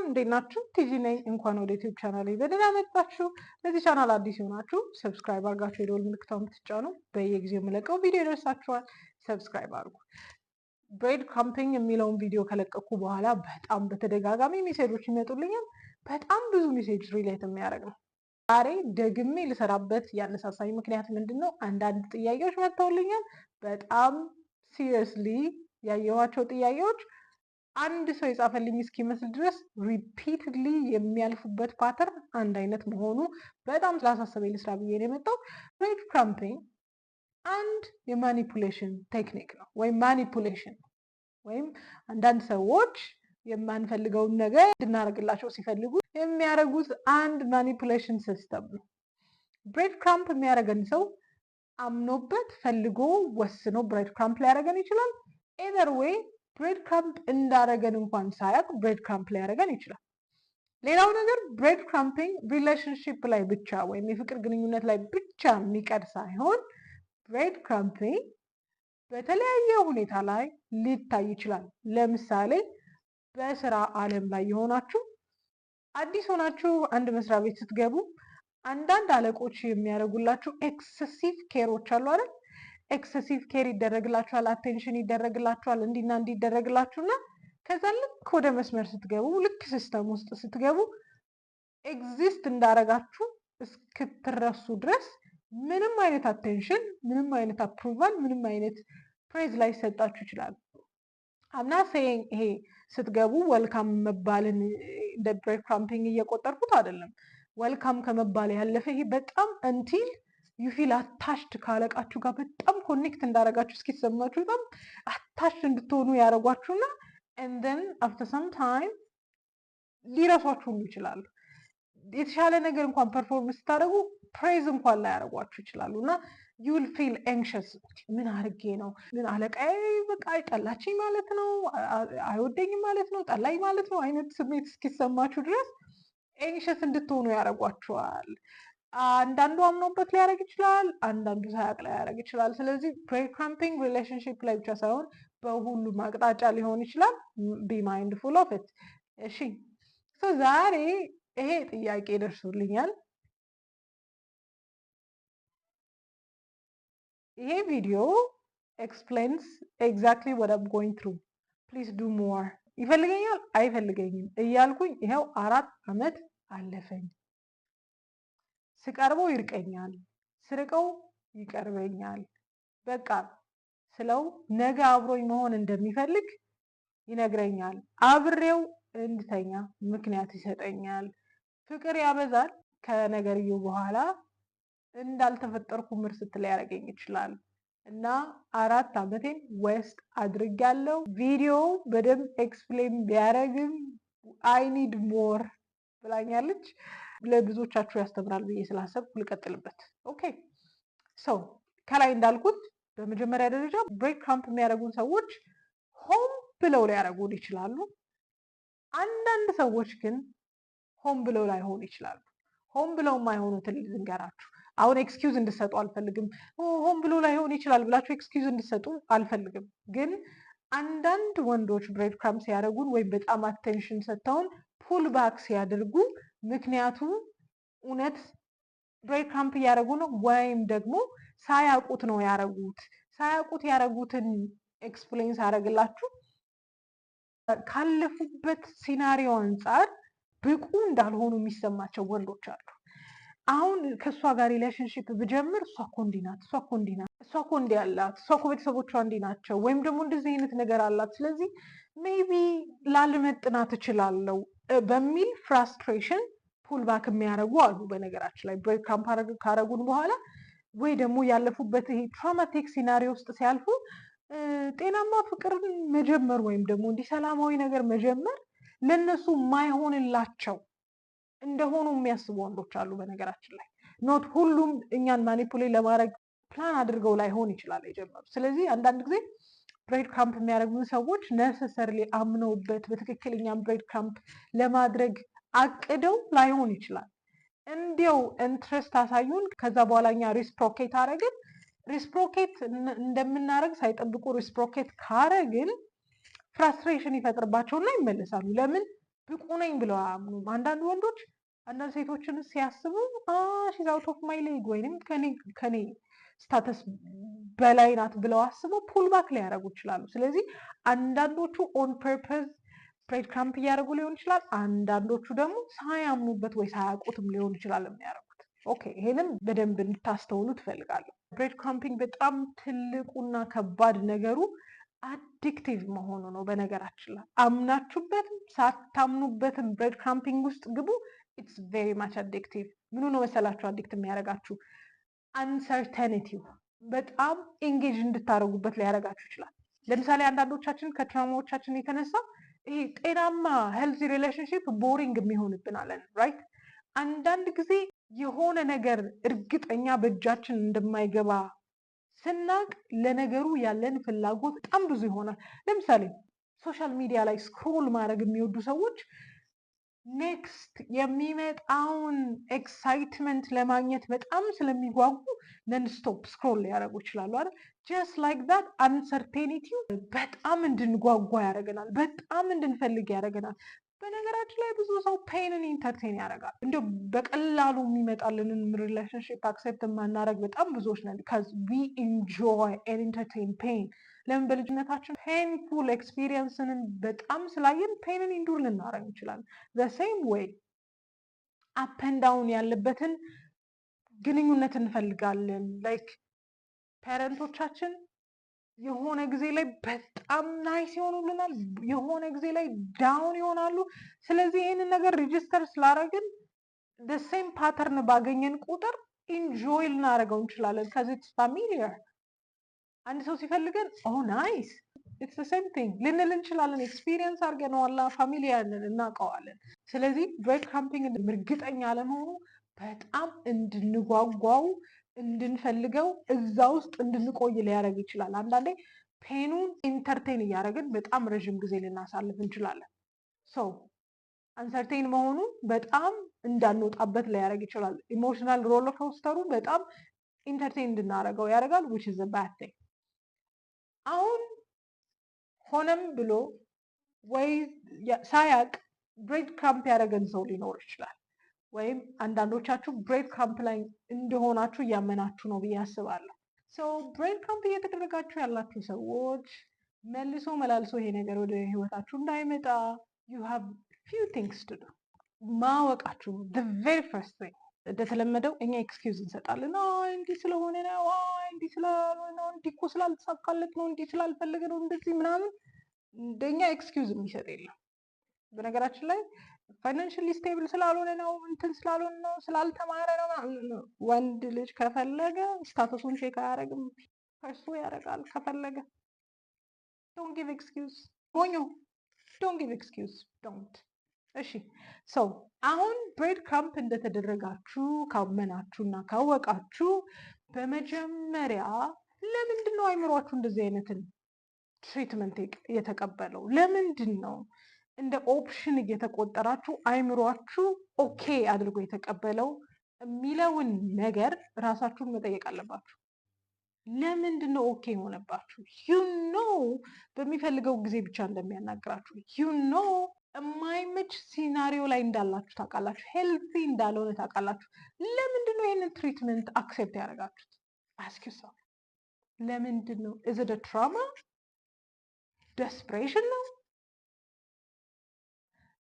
እንዴት ናችሁ? ቲጂ ነኝ። እንኳን ወደ ዩቲዩብ ቻናሌ በደህና መጣችሁ። ለዚህ ቻናል አዲስ የሆናችሁ ሰብስክራይብ አድርጋችሁ የደወል ምልክቷን ብትጫኑ በየጊዜው የምለቀው ቪዲዮ ይደርሳችኋል። ሰብስክራይብ አድርጉ። ብሬድ ክራምፒንግ የሚለውን ቪዲዮ ከለቀኩ በኋላ በጣም በተደጋጋሚ ሜሴጆች ይመጡልኛል። በጣም ብዙ ሜሴጅ ሪሌት የሚያደርግ ነው። ዛሬ ደግሜ ልሰራበት ያነሳሳኝ ምክንያት ምንድን ነው? አንዳንድ ጥያቄዎች መጥተውልኛል። በጣም ሲሪየስሊ ያየኋቸው ጥያቄዎች አንድ ሰው የጻፈልኝ እስኪመስል ድረስ ሪፒትድሊ የሚያልፉበት ፓተርን አንድ አይነት መሆኑ በጣም ስላሳሰበኝ ልስራ ብዬ ነው የመጣው። ብሬድ ክራምፒንግ አንድ የማኒፑሌሽን ቴክኒክ ነው ወይም ማኒፑሌሽን ነው። ወይም አንዳንድ ሰዎች የማንፈልገውን ነገር እንድናደርግላቸው ሲፈልጉ የሚያደርጉት አንድ ማኒፑሌሽን ሲስተም ነው። ብሬድ ክራምፕ የሚያደርገን ሰው አምኖበት ፈልጎ ወስኖ ብሬድ ክራምፕ ሊያደርገን ይችላል። ኤዘር ዌይ ብሬድ ክራምፕ እንዳደረገን እንኳን ሳያውቅ ብሬድ ክራምፕ ሊያደርገን ይችላል። ሌላው ነገር ብሬድ ክራምፒንግ ሪሌሽንሽፕ ላይ ብቻ ወይም የፍቅር ግንኙነት ላይ ብቻ የሚቀር ሳይሆን ብሬድ ክራምፒንግ በተለያየ ሁኔታ ላይ ሊታይ ይችላል። ለምሳሌ በስራ ዓለም ላይ የሆናችሁ አዲስ ሆናችሁ አንድ መስሪያ ቤት ስትገቡ አንዳንድ አለቆች የሚያደርጉላችሁ ኤክሰሲቭ ኬሮች አሉ አይደል? ኤክሰሲቭ ኬር ይደረግላችኋል፣ አቴንሽን ይደረግላችኋል፣ እንዲና እንዲደረግላችሁና ከዛ ልክ ወደ መስመር ስትገቡ ልክ ሲስተም ውስጥ ስትገቡ ኤግዚስት እንዳረጋችሁ እስክትረሱ ድረስ ምንም አይነት አቴንሽን፣ ምንም አይነት አፕሩቫል፣ ምንም አይነት ፕሬዝ ላይ ይሰጣችሁ ይችላል። አምና ሴይንግ ይሄ ስትገቡ ወልካም መባልን እንደ ብሬድ ክራምፒንግ እየቆጠርኩት አይደለም። ወልካም ከመባል ያለፈ ይሄ በጣም እንቲል ዩ ፊል አታሽድ ካለቃችሁ ጋር በጣም ኮኔክት እንዳረጋችሁ እስኪሰማችሁ በጣም አታሽድ እንድትሆኑ ያደረጓችሁና እንደን አፍተር ሰም ታይም ሊረሷችሁ ሁሉ ይችላሉ። የተሻለ ነገር እንኳን ፐርፎርም ስታደርጉ ፕሬዝ እንኳን ላያደርጓችሁ ይችላሉ እና ዩል ፊል ኤንክሸስ። ምን አድርጌ ነው? ምን አለቃዬ በቃ ጠላችኝ ማለት ነው? አይወደኝም ማለት ነው? ጠላኝ ማለት ነው? አይነት ስሜት እስኪሰማችሁ ድረስ ኤንክሸስ እንድትሆኑ ያደርጓችኋል። አንዳንዱ አምኖበት ሊያደርግ ይችላል፣ አንዳንዱ ሳያውቅ ሊያደርግ ይችላል። ስለዚህ ብሬድ ክራምፒንግ ሪሌሽንሽፕ ላይ ብቻ ሳይሆን በሁሉም አቅጣጫ ሊሆን ይችላል። ቢ ማይንድፉል ኦፍ ኢት። እሺ ዛሬ ይሄ ጥያቄ ደርሶልኛል። ይሄ ቪዲዮ ኤክስፕሌንስ ኤግዛክትሊ what I'm going through. Please do more. ይፈልገኛል አይፈልገኝም እያልኩኝ ይኸው 4 ዓመት አለፈኝ። ስቀርበው ይርቀኛል፣ ስርቀው ይቀርበኛል። በቃ ስለው ነገ አብሮኝ መሆን እንደሚፈልግ ይነግረኛል። አብሬው እንድተኛ ምክንያት ይሰጠኛል። ፍቅር ያበዛል። ከነገርየው በኋላ እንዳልተፈጠርኩ ምርስት ሊያደርገኝ ይችላል እና 4 ዓመቴን ዌስት አድርጋለሁ። ቪዲዮ በደንብ ኤክስፕሌን ቢያደርግም አይ ኒድ ሞር ብላኛለች። ለብዙዎቻችሁ ያስተምራል ብዬ ስላሰብኩ ልቀጥልበት። ኦኬ ሰው ከላይ እንዳልኩት በመጀመሪያ ደረጃ ብሬድ ክራምፕ የሚያደርጉን ሰዎች ሆም ብለው ሊያደርጉን ይችላሉ። አንዳንድ ሰዎች ግን ሆም ብለው ላይሆኑ ይችላሉ። ሆም ብለው የማይሆኑትን ልንገራችሁ። አሁን ኤክስኪውዝ እንድሰጡ አልፈልግም። ሆም ብሎ ላይሆን ይችላል ብላችሁ ኤክስኪውዝ እንድሰጡ አልፈልግም። ግን አንዳንድ ወንዶች ብሬድ ክራምፕ ሲያደርጉን ወይም በጣም አቴንሽን ሰጥተውን ፑል ባክ ሲያደርጉ ምክንያቱ እውነት ብሬድ ክራምፕ እያደረጉ ነው ወይም ደግሞ ሳያውቁት ነው ያደረጉት። ሳያውቁት ያደረጉትን ኤክስፕሌን ሳደርግላችሁ ካለፉበት ሲናሪዮ አንጻር ብቁ እንዳልሆኑ የሚሰማቸው ወንዶች አሉ። አሁን ከእሷ ጋር ሪሌሽንሽፕ ብጀምር እሷ እኮ እንዲህ ናት፣ እሷ እኮ እንዲህ ናት፣ እሷ እኮ እንዲህ አላት፣ እሷ እኮ ቤተሰቦቿ እንዲህ ናቸው፣ ወይም ደግሞ እንደዚህ አይነት ነገር አላት፣ ስለዚህ ሜይቢ ላልመጥናት እችላለሁ በሚል ፍራስትሬሽን ፑል ባክ የሚያደርጉ አሉ። በነገራችን ላይ ብሬድ ክራምፕ ካረጉን በኋላ ወይ ደግሞ ያለፉበት ይሄ ትራውማቲክ ሲናሪዮ ውስጥ ሲያልፉ ጤናማ ፍቅርን መጀመር ወይም ደግሞ እንዲህ ሰላማዊ ነገር መጀመር ለነሱ ማይሆንላቸው እንደሆኑ የሚያስቡ ወንዶች አሉ። በነገራችን ላይ ኖት ሁሉም እኛን ማኒፑሌት ለማድረግ ፕላን አድርገው ላይሆን ይችላል የጀመሩ። ስለዚህ አንዳንድ ጊዜ ብሬድ ክራምፕ የሚያደርጉን ሰዎች ነሰሰርሊ አምነውበት በትክክል እኛን ብሬድ ክራምፕ ለማድረግ አቅደው ላይሆን ይችላል። እንዲያው ኢንትረስት አሳዩን፣ ከዛ በኋላ እኛ ሪስፕሮኬት አረግን። ሪስፕሮኬት እንደምናደርግ ሳይጠብቁ ሪስፕሮኬት ካረግን ፍራስትሬሽን ይፈጥርባቸውና ይመለሳሉ። ለምን? ብቁ ነኝ ብለው አያምኑም። አንዳንድ ወንዶች አንዳንድ ሴቶችን ሲያስቡ ሺዝ አውት ኦፍ ማይ ሌግ ወይንም ከኔ ስታተስ በላይ ናት ብለው አስበው ፑል ባክ ሊያደርጉ ይችላሉ። ስለዚህ አንዳንዶቹ ኦን ፐርፐዝ ብሬድ ክራምፕ እያደረጉ ሊሆን ይችላል። አንዳንዶቹ ደግሞ ሳያምኑበት ወይ ሳያውቁትም ሊሆን ይችላል የሚያደርጉት። ኦኬ ይሄንም በደንብ እንድታስተውሉ ትፈልጋለሁ። ብሬድ ክራምፒንግ በጣም ትልቁና ከባድ ነገሩ አዲክቲቭ መሆኑ ነው። በነገራችን ላይ አምናችሁበትም ሳታምኑበትም ብሬድ ክራምፒንግ ውስጥ ግቡ። ኢትስ ቬሪ ማች አዲክቲቭ። ምኑ ነው መሰላችሁ አዲክት የሚያደርጋችሁ? አንሰርተኒቲው በጣም ኤንጌጅ እንድታደርጉበት ሊያደርጋችሁ ይችላል። ለምሳሌ አንዳንዶቻችን ከትራውማዎቻችን የተነሳ ይሄ ጤናማ ሄልዚ ሪሌሽንሽፕ ቦሪንግ የሚሆንብን አለን ራይት። አንዳንድ ጊዜ የሆነ ነገር እርግጠኛ በእጃችን እንደማይገባ ስናቅ ለነገሩ ያለን ፍላጎት በጣም ብዙ ይሆናል። ለምሳሌ ሶሻል ሚዲያ ላይ ስክሮል ማድረግ የሚወዱ ሰዎች ኔክስት የሚመጣውን ኤክሳይትመንት ለማግኘት በጣም ስለሚጓጉ ነንስቶፕ ስክሮል ሊያደርጉ ይችላሉ አይደል? ጀስት ላይክ ዛት አንሰርቴኒቲው በጣም እንድንጓጓ ያደርገናል፣ በጣም እንድንፈልግ ያደርገናል። በነገራችን ላይ ብዙ ሰው ፔንን ኢንተርቴን ያደርጋል። እንደ በቀላሉ የሚመጣልንን ሪሌሽንሽፕ አክሴፕት የማናደርግ በጣም ብዙዎች ነን። ካዝ ዊ ኢንጆይ ኤንድ ኢንተርቴን ፔን። ለምን? በልጅነታችን ፔንፉል ኤክስፒሪየንስን በጣም ስላየን ፔንን ኢንዱር ልናደርግ እንችላለን። ዘ ሴም ዌይ አፕ ኤንድ ዳውን ያለበትን ግንኙነት እንፈልጋለን። ላይክ ፓረንቶቻችን የሆነ ጊዜ ላይ በጣም ናይስ ይሆኑልናል፣ የሆነ ጊዜ ላይ ዳውን ይሆናሉ። ስለዚህ ይህንን ነገር ሬጅስተር ስላደረግን ሴም ፓተርን ባገኘን ቁጥር ኢንጆይ ልናደርገው እንችላለን። ከዚህ ፋሚሊየር አንድ ሰው ሲፈልገን ናይስ ኢትስ ሴም ቲንግ ልንል እንችላለን። ኤክስፒሪየንስ አድርገነዋል፣ ፋሚሊየር እናውቀዋለን። ስለዚህ ብሬድ ክራምፒንግ እርግጠኛ አለመሆኑ በጣም እንድንጓጓው እንድንፈልገው እዛ ውስጥ እንድንቆይ ሊያደርግ ይችላል። አንዳንዴ ፔኑን ኢንተርቴን እያደረግን በጣም ረዥም ጊዜ ልናሳልፍ እንችላለን። ሶ አንሰርቴን መሆኑ በጣም እንዳንወጣበት ሊያደርግ ይችላል። ኢሞሽናል ሮለር ኮስተሩ በጣም ኢንተርቴን እንድናደርገው ያደርጋል። which is a bad thing። አሁን ሆነም ብሎ ወይ ሳያቅ ብሬድ ክራምፕ ያደረገን ሰው ሊኖር ይችላል። ወይም አንዳንዶቻችሁ ብሬድ ክራምፕ ላይ እንደሆናችሁ እያመናችሁ ነው ብዬ አስባለሁ። ብሬድ ክራምፕ እየተደረጋችሁ ያላችሁ ሰዎች መልሶ መላልሶ ይሄ ነገር ወደ ህይወታችሁ እንዳይመጣ you have few things to do። ማወቃችሁ the very first thing። እንደተለመደው እኛ ኤክስኪውዝ እንሰጣለን። እንዲህ ስለሆነ ነው፣ እንዲህ ስላልሆነ ነው፣ እንዲህ እኮ ስላልተሳካለት ነው፣ እንዲህ ስላልፈለገ ነው፣ እንደዚህ ምናምን እንደኛ ኤክስኪውዝ የሚሰጥ የለም። በነገራችን ላይ ፋይናንሽሊ ስቴብል ስላልሆነ ነው፣ እንትን ስላልሆነ ነው፣ ስላልተማረ ነው። ወንድ ልጅ ከፈለገ ስታተሱን ቼክ አያደርግም፣ ፐርሱ ያደርጋል ከፈለገ። ዶንት ጊቭ ኤክስኪውዝ ሞኞ፣ ዶንት ጊቭ ኤክስኪውዝ ዶንት። እሺ ሰው አሁን ብሬድ ክራምፕ እንደተደረጋችሁ ካመናችሁና ካወቃችሁ በመጀመሪያ ለምንድን ነው አይምሯችሁ እንደዚህ አይነትን ትሪትመንት የተቀበለው? ለምንድን ነው እንደ ኦፕሽን እየተቆጠራችሁ አይምሯችሁ ኦኬ አድርጎ የተቀበለው የሚለውን ነገር ራሳችሁን መጠየቅ አለባችሁ። ለምንድን ነው ኦኬ የሆነባችሁ? ዩኖ በሚፈልገው ጊዜ ብቻ እንደሚያናግራችሁ፣ ዩኖ የማይመች ሲናሪዮ ላይ እንዳላችሁ ታውቃላችሁ፣ ሄልዚ እንዳልሆነ ታውቃላችሁ። ለምንድን ነው ይህንን ትሪትመንት አክሴፕት ያደረጋችሁት? አስክ ዮርሰልፍ። ለምንድን ነው? ኢዝ ኢት ትራማ? ደስፕሬሽን ነው?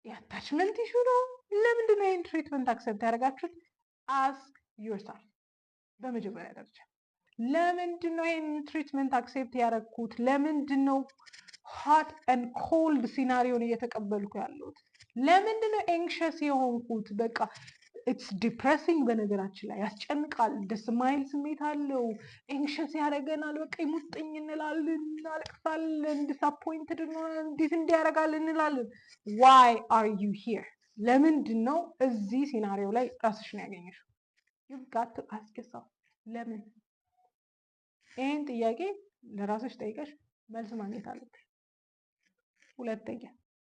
የአታችመንት ኢሹ ነው? ለምንድን ነው ይህን ትሪትመንት አክሰፕት ያደረጋችሁት? አስክ ዩርሰልፍ። በመጀመሪያ ደረጃ ለምንድን ነው ይህን ትሪትመንት አክሴፕት ያደረግኩት? ለምንድን ነው ሆት ኤንድ ኮልድ ሲናሪዮን እየተቀበልኩ ያለሁት? ለምንድን ነው ኤንክሸስ የሆንኩት? በቃ ኢትስ ዲፕሬሲንግ። በነገራችን ላይ ያስጨንቃል። ደስ ማይል ስሜት አለው። ኤንክሸስ ያደርገናል። በቃ ይሙጥኝ እንላለን፣ እናለቅሳለን፣ ዲስአፖይንትድ እንሆናለን፣ እንዴት እንዲያደርጋል እንላለን። ዋይ አር ዩ ሂር? ለምንድን ነው እዚህ ሲናሪዮ ላይ ራስሽን ያገኘሽው? ዩ ጋት ቱ አስክ ዮርሰልፍ ለምን? ይህን ጥያቄ ለራስሽ ጠይቀሽ መልስ ማግኘት አለብሽ። ሁለተኛ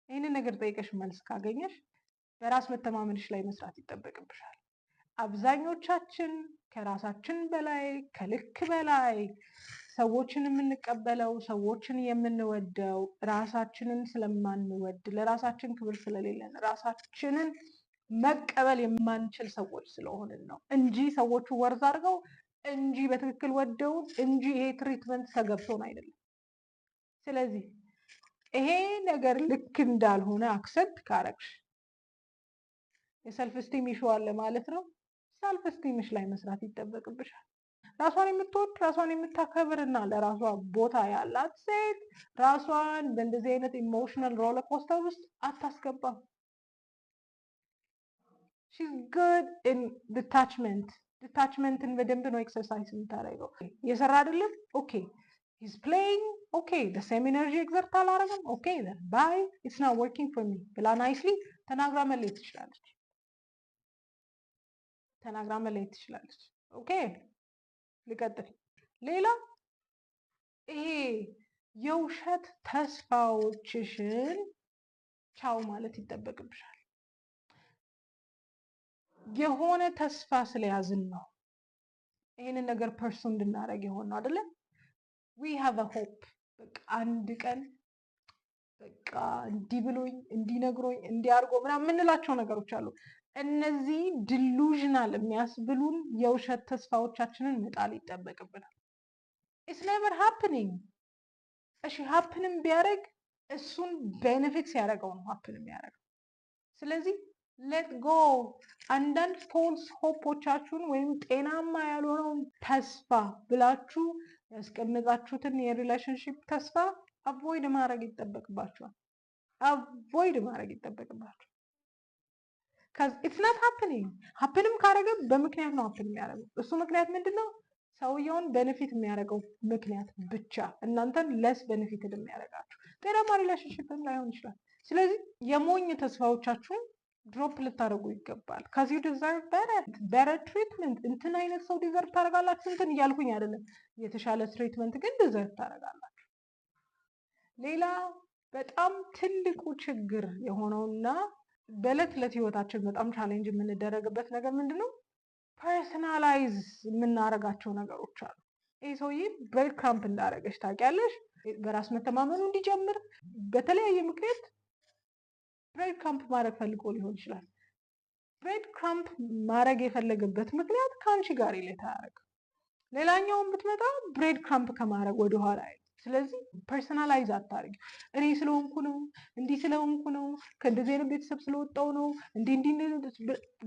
ይህንን ነገር ጠይቀሽ መልስ ካገኘሽ በራስ መተማመንሽ ላይ መስራት ይጠበቅብሻል። አብዛኞቻችን ከራሳችን በላይ ከልክ በላይ ሰዎችን የምንቀበለው ሰዎችን የምንወደው ራሳችንን ስለማንወድ ለራሳችን ክብር ስለሌለን ራሳችንን መቀበል የማንችል ሰዎች ስለሆንን ነው እንጂ ሰዎቹ ወርዝ አድርገው እንጂ በትክክል ወደውን እንጂ ይሄ ትሪትመንት ተገብቶን አይደለም። ስለዚህ ይሄ ነገር ልክ እንዳልሆነ አክሰፕት ካረግሽ የሰልፍ ስቲም ኢሹ አለ ማለት ነው። ሰልፍ ስቲምሽ ላይ መስራት ይጠበቅብሻል። ራሷን የምትወድ ራሷን የምታከብር እና ለራሷ ቦታ ያላት ሴት ራሷን በእንደዚህ አይነት ኢሞሽናል ሮለር ኮስተር ውስጥ አታስገባም። ሺዝ ጉድ ኢን ዲታችመንት። ዲታችመንትን በደንብ ነው ኤክሰርሳይዝ የምታደርገው። እየሰራ አይደለም፣ ኦኬ ሂዝ ፕሌይንግ ኦኬ the same energy ኤግዘርት አላረገም፣ ኦኬ then bye it's not working for me ብላ ናይስሊ ተናግራ መለየት ትችላለች። ተናግራ መለየት ትችላለች። ኦኬ ልቀጥል። ሌላ ይሄ የውሸት ተስፋዎችሽን ቻው ማለት ይጠበቅብሻል። የሆነ ተስፋ ስለያዝን ነው ይሄንን ነገር ፐርሱ እንድናደርግ የሆን ነው አይደለ? we have a hope በቃ አንድ ቀን በቃ እንዲህ ብሎኝ እንዲነግሮኝ እንዲያርጎ ምናምን የምንላቸው ነገሮች አሉ። እነዚህ ዲሉዥናል የሚያስብሉን የውሸት ተስፋዎቻችንን መጣል ይጠበቅብናል። ኢትስ ኔቨር ሃፕኒንግ። እሺ ሃፕንም ቢያደርግ እሱን ቤኔፊት ሲያደርገው ነው ሃፕን የሚያደርገው። ስለዚህ ሌት ጎ። አንዳንድ ፎልስ ሆፖቻችሁን ወይም ጤናማ ያልሆነውን ተስፋ ብላችሁ ያስቀመጣችሁትን የሪሌሽንሽፕ ተስፋ አቮይድ ማድረግ ይጠበቅባችኋል። አቮይድ ማድረግ ይጠበቅባችኋል። ኢትስ ናት ሃፕኒንግ። ሃፕንም ካረገ በምክንያት ነው ሃፕን የሚያደርገው። እሱ ምክንያት ምንድን ነው? ሰውየውን ቤኔፊት የሚያደርገው ምክንያት ብቻ እናንተን ለስ ቤኔፊትድ የሚያደርጋችሁ ጤናማ ሪሌሽንሽፕም ላይሆን ይችላል። ስለዚህ የሞኝ ተስፋዎቻችሁን ድሮፕ ልታደርጉ ይገባል። ካዝ ዩ ዲዘርቭ better ትሪትመንት። እንትን አይነት ሰው ዲዘርቭ ታደርጋላችሁ እንትን እያልኩኝ አይደለም። የተሻለ ትሪትመንት ግን ዲዘርቭ ታደርጋላችሁ። ሌላ በጣም ትልቁ ችግር የሆነውና በዕለት ዕለት ህይወታችን በጣም ቻሌንጅ የምንደረግበት ነገር ምንድን ነው? ፐርሰናላይዝ የምናደርጋቸው ነገሮች አሉ። ይህ ሰውዬ ብሬድ ክራምፕ እንዳደረገች ታውቂያለሽ። በራስ መተማመኑ እንዲጀምር በተለያየ ምክንያት ብሬድ ክራምፕ ማድረግ ፈልጎ ሊሆን ይችላል። ብሬድ ክራምፕ ማድረግ የፈለገበት ምክንያት ከአንቺ ጋር ሪሌት አያደርግም። ሌላኛውን ብትመጣ ብሬድ ክራምፕ ከማድረግ ወደኋላ አይደል። ስለዚህ ፐርሰናላይዝ አታርጊ። እኔ ስለሆንኩ ነው፣ እንዲህ ስለሆንኩ ነው፣ ከእንደዚህ አይነት ቤተሰብ ስለወጣው ነው፣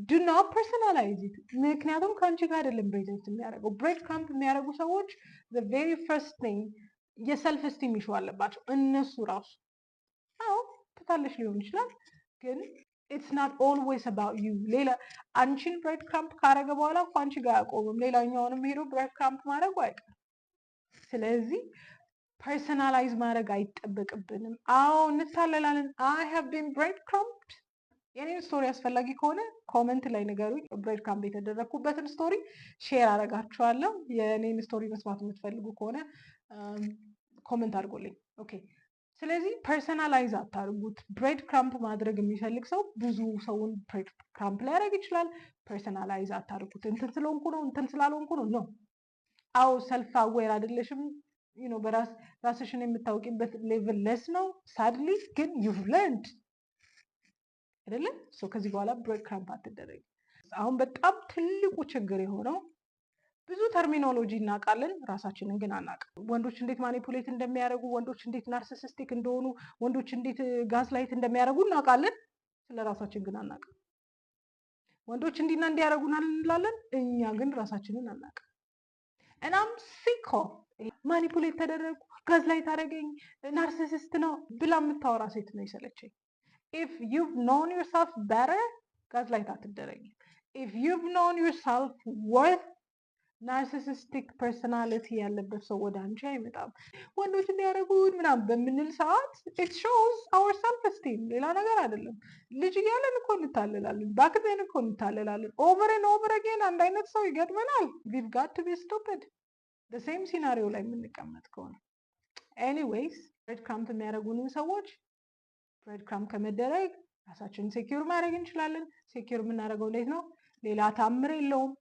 ድና ፐርሰናላይዝ። ምክንያቱም ከአንቺ ጋር አይደለም ብሬድ የሚያደርገው። ብሬድ ክራምፕ የሚያደርጉ ሰዎች ቬሪ ፈርስት ቲንግ የሰልፍ ስቲም ኢሹ አለባቸው እነሱ ራሱ። አዎ ትታለሽ ሊሆን ይችላል፣ ግን ኢትስ ናት ኦልዌይስ አባውት ዩ። ሌላ አንቺን ብሬድ ክራምፕ ካረገ በኋላ እኮ አንቺ ጋር አያቆምም። ሌላኛውንም ሄዶ ብሬድ ክራምፕ ማድረጉ አይቀርም። ስለዚህ ፐርሰናላይዝ ማድረግ አይጠበቅብንም። አዎ እንታለላለን። አይ ሃቭ ቢን ብሬድ ክራምፕድ። የኔን ስቶሪ አስፈላጊ ከሆነ ኮመንት ላይ ንገሩኝ። ብሬድ ክራምፕ የተደረግኩበትን ስቶሪ ሼር አደርጋችኋለሁ። የኔን ስቶሪ መስማት የምትፈልጉ ከሆነ ኮመንት አድርጎልኝ። ኦኬ። ስለዚህ ፐርሰናላይዝ አታርጉት። ብሬድ ክራምፕ ማድረግ የሚፈልግ ሰው ብዙ ሰውን ብሬድ ክራምፕ ሊያደርግ ይችላል። ፐርሰናላይዝ አታርጉት። እንትን ስለሆንኩ ነው እንትን ስላልሆንኩ ነው ነው። አዎ ሰልፍ አዌር አይደለሽም። ራስሽን የምታውቂበት ሌቭል ለስ ነው። ሳድሊ ግን ዩቭ ለርንድ አይደለም። ከዚህ በኋላ ብሬድ ክራምፕ አትደረግ። አሁን በጣም ትልቁ ችግር የሆነው ብዙ ተርሚኖሎጂ እናውቃለን፣ ራሳችንን ግን አናውቅም። ወንዶች እንዴት ማኒፑሌት እንደሚያደርጉ፣ ወንዶች እንዴት ናርሲሲስቲክ እንደሆኑ፣ ወንዶች እንዴት ጋዝ ላይት እንደሚያደርጉ እናውቃለን። ስለ ራሳችን ግን አናውቅም። ወንዶች እንዲና እንዲያደርጉናል እንላለን፣ እኛ ግን ራሳችንን አናውቅም። እናም ሲኮ ማኒፑሌት ተደረጉ፣ ጋዝ ላይት አደረገኝ፣ ናርሲሲስት ነው ብላ የምታወራ ሴት ነው የሰለቸኝ። ኢፍ ዩቭ ኖን ዩርሰልፍ better ጋዝ ላይት አትደረጊ። ኢፍ ዩቭ ኖን ዩርሰልፍ ወርት ናርሲሲስቲክ ፐርሰናሊቲ ያለበት ሰው ወደ አንቺ አይመጣም። ወንዶች እንዲያደርጉን ምናምን በምንል ሰዓት ኢት ሾውስ አወር ሰልፍ ስቲም፣ ሌላ ነገር አይደለም። ልጅ እያለን እኮ እንታለላለን፣ ባክዜን እኮ እንታለላለን። ኦቨር ኤንድ ኦቨር አጌን አንድ አይነት ሰው ይገጥመናል። ዊቭ ጋት ቱ ቢ ስቱፒድ በሴም ሲናሪዮ ላይ የምንቀመጥ ከሆነ። ኤኒዌይስ ብሬድ ክራምፕ የሚያደርጉንን ሰዎች ብሬድ ክራምፕ ከመደረግ ራሳችንን ሴኪዩር ማድረግ እንችላለን። ሴኪዩር የምናደርገው እንዴት ነው? ሌላ ታምር የለውም።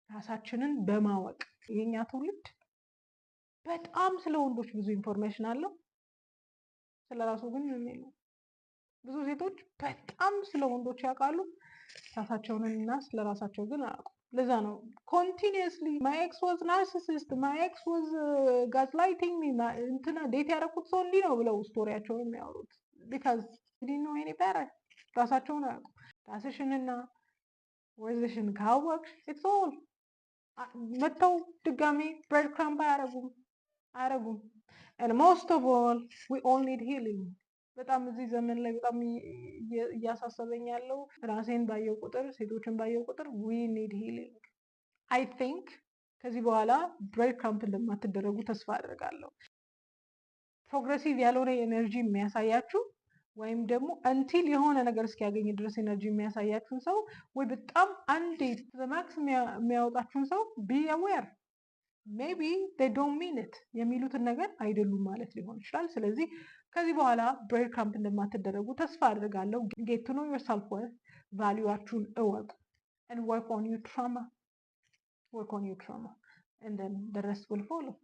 ራሳችንን በማወቅ የኛ ትውልድ በጣም ስለ ወንዶች ብዙ ኢንፎርሜሽን አለው፣ ስለ ራሱ ግን ብዙ ሴቶች በጣም ስለ ወንዶች ያውቃሉ፣ ራሳቸውንና ስለ ራሳቸው ግን አያውቁም። ለዛ ነው ኮንቲኒየስሊ ማይ ኤክስ ዋዝ ናርሲሲስት፣ ማይ ኤክስ ዋዝ ጋዝላይቲንግ ሚ፣ እንትና ዴት ያደረኩት ሰው እንዲህ ነው ብለው ስቶሪያቸውን የሚያወሩት። ቢካዝ ዲኖ ኒ ቤተር፣ ራሳቸውን አያውቁም። ራስሽንና ወዝሽን ካወቅሽ ኢትስ ኦል መጥተው ድጋሜ ብሬድ ክራምፕ አያረጉም። and most of all we all need healing። በጣም እዚህ ዘመን ላይ በጣም እያሳሰበኝ ያለው ራሴን ባየው ቁጥር ሴቶችን ባየው ቁጥር we need healing። I think ከዚህ በኋላ ብሬድ ክራምፕ እንደማትደረጉ ተስፋ አድርጋለሁ። ፕሮግሬሲቭ ያልሆነ ኤነርጂ የሚያሳያችሁ ወይም ደግሞ አንቲል የሆነ ነገር እስኪያገኝ ድረስ ኤነርጂ የሚያሳያችሁን ሰው ወይ በጣም አንዴ ማክስ የሚያወጣችሁን ሰው ቢ አዌር ሜቢ they don't mean it የሚሉትን ነገር አይደሉም ማለት ሊሆን ይችላል። ስለዚህ ከዚህ በኋላ ብሬድ ክራምፕ እንደማትደረጉ ተስፋ አድርጋለሁ። ጌት ቱ ኖ ዮር ሰልፍ ወርዝ፣ ቫሊዩዋችሁን እወቁ and work on your trauma and then the rest will follow።